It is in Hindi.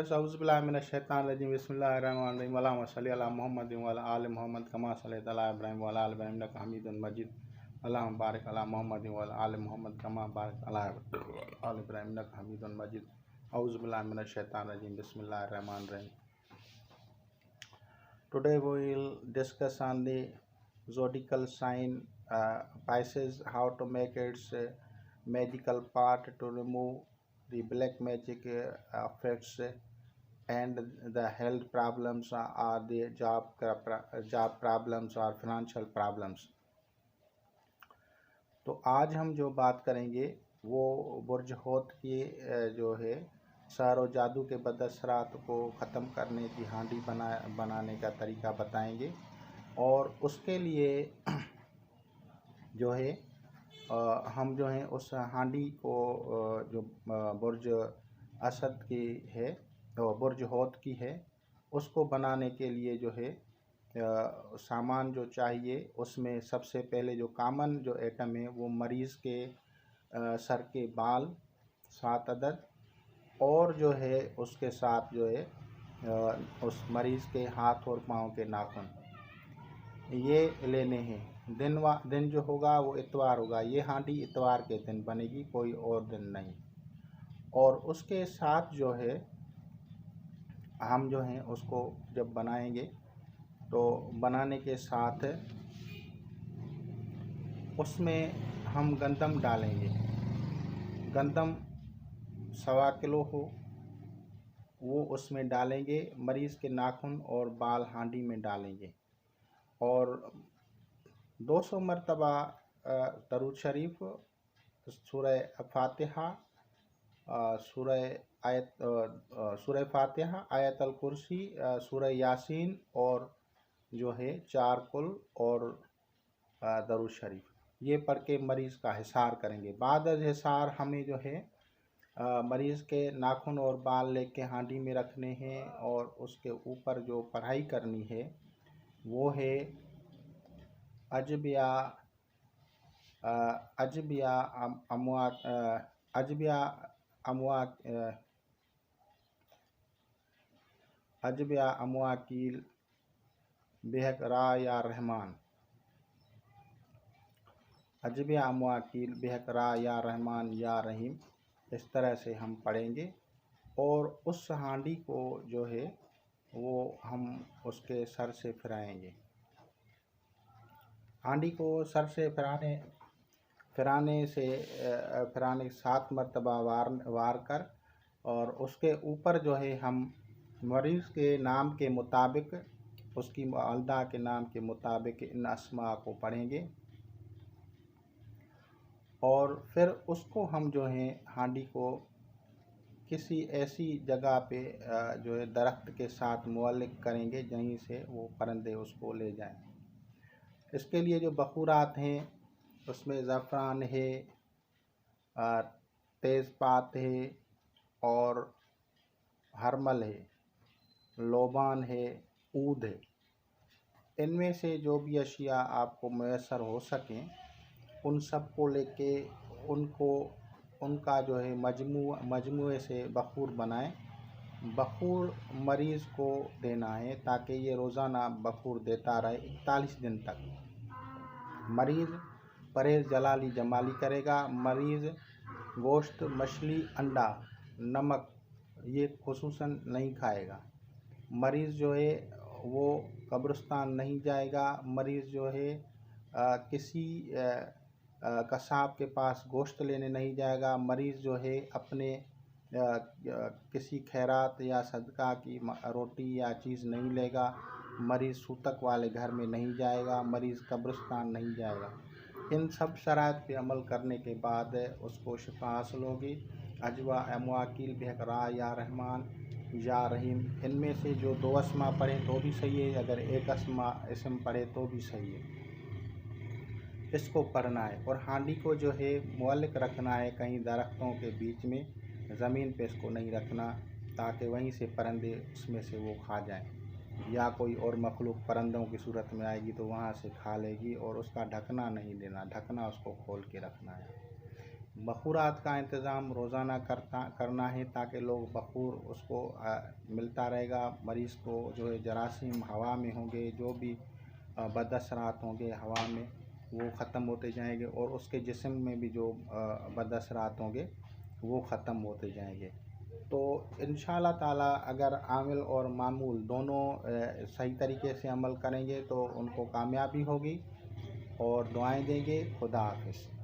व्यूअर्स, औज़ुबिल्लाहि मिनश्शैतानिर्रजीम, बिस्मिल्लाहिर्रहमानिर्रहीम, अल्लाहुम्मा सल्लि अला मुहम्मदिन व अला आलि मुहम्मद कमा सल्लैता अला इब्राहीम व अला आलि इब्राहीम इन्नका हमीदुन मजीद। अल्लाहुम्मा बारिक अला मुहम्मदिन व अला आलि मुहम्मद कमा बारकता अला आलि इब्राहीम इन्नका हमीदुन मजीद। औज़ुबिल्लाहि मिनश्शैतानिर्रजीम, बिस्मिल्लाहिर्रहमानिर्रहीम। Today we will discuss on the zodiacal sign Pisces, how to make its magical part to remove the black magic effects and the health problems or the job problems or financial problems। तो आज हम जो बात करेंगे वो बुर्ज होत की जो है शहर और जादू के बदअसरात को ख़त्म करने की हांडी बनाने का तरीका बताएंगे। और उसके लिए जो है हम जो है उस हांडी को जो बुर्ज असद की है तो बुर्ज होत की है, उसको बनाने के लिए जो है सामान जो चाहिए, उसमें सबसे पहले जो कामन जो आइटम है वो मरीज़ के सर के बाल 7 अदद और जो है उसके साथ जो है उस मरीज़ के हाथ और पाँव के नाखून ये लेने हैं। दिन जो होगा वो इतवार होगा। ये हांडी इतवार के दिन बनेगी, कोई और दिन नहीं। और उसके साथ जो है हम जो हैं उसको जब बनाएंगे तो बनाने के साथ उसमें हम गंदम डालेंगे। गंदम 1.25 किलो हो वो उसमें डालेंगे। मरीज़ के नाखून और बाल हांडी में डालेंगे और 200 मरतबा दरूद शरीफ, सूरह फातिहा, सूरह फातिहा, आयतल कुर्सी, सूरह यासीन और जो है 4 कुल और दरूद शरीफ ये पढ़ के मरीज़ का हिसार करेंगे। बाद हिसार हमें जो है मरीज़ के नाखून और बाल लेके हांडी में रखने हैं और उसके ऊपर जो पढ़ाई करनी है वो है अजबिया अमवाकील बेहक रा या रहमान, अजबिया अमवाकील बेहक रा या रहमान या रहीम, इस तरह से हम पढ़ेंगे। और उस हांडी को जो है वो हम उसके सर से फिराएंगे। हांडी को सर से फिराने 7 मरतबा वार कर और उसके ऊपर जो है हम मरीज़ के नाम के मुताबिक, उसकी वालदा के नाम के मुताबिक इन अस्मा को पढ़ेंगे। और फिर उसको हम जो है हांडी को किसी ऐसी जगह पे जो है दरख्त के साथ मुअल्लिक करेंगे जहीं से वो परिंदे उसको ले जाएं। इसके लिए जो बखूरात हैं उसमें ज़फ़रान है, तेज़पात है और हरमल है, लोबान है, ऊद है। इनमें से जो भी अशिया आपको मैसर हो सकें उन सब को लेके उनका जो है मजमुए से बखूर बनाएं। बखूर मरीज़ को देना है ताकि ये रोज़ाना बखूर देता रहे 41 दिन तक। मरीज़ परहेज़ जलाली जमाली करेगा। मरीज़ गोश्त, मछली, अंडा, नमक ये खुसूसन नहीं खाएगा। मरीज़ जो है वो कब्रिस्तान नहीं जाएगा। मरीज़ जो है किसी कसाब के पास गोश्त लेने नहीं जाएगा। मरीज़ जो है अपने किसी खैरात या सदका की रोटी या चीज़ नहीं लेगा। मरीज़ सूतक वाले घर में नहीं जाएगा। मरीज़ कब्रिस्तान नहीं जाएगा। इन सब शराइत पे अमल करने के बाद उसको शिफा हासिल होगी। अजवा अमवाकील बेहक रा या रहमान या रहीम, इनमें से जो 2 अस्मा पढ़े तो भी सही है, अगर एक इसम पढ़े तो भी सही है। इसको पढ़ना है और हांडी को जो है मुअल्लिक रखना है कहीं दरख्तों के बीच में, ज़मीन पे इसको नहीं रखना ताकि वहीं से परिंदे उसमें से वो खा जाएं, या कोई और मखलूक परिंदों की सूरत में आएगी तो वहाँ से खा लेगी। और उसका ढकना नहीं देना, ढकना उसको खोल के रखना है। बखूरात का इंतज़ाम रोज़ाना करना है ताकि लोग बखूर उसको मिलता रहेगा। मरीज़ को जो है जरासीम हवा में होंगे, जो भी बदअसरात होंगे हवा में, वो ख़त्म होते जाएंगे और उसके जिस्म में भी जो बदअसरात होंगे वो ख़त्म होते जाएंगे। तो इंशाअल्लाह ताला अगर आमिल और मामूल दोनों सही तरीके से अमल करेंगे तो उनको कामयाबी होगी। और दुआएं देंगे। खुदा हाफिज़।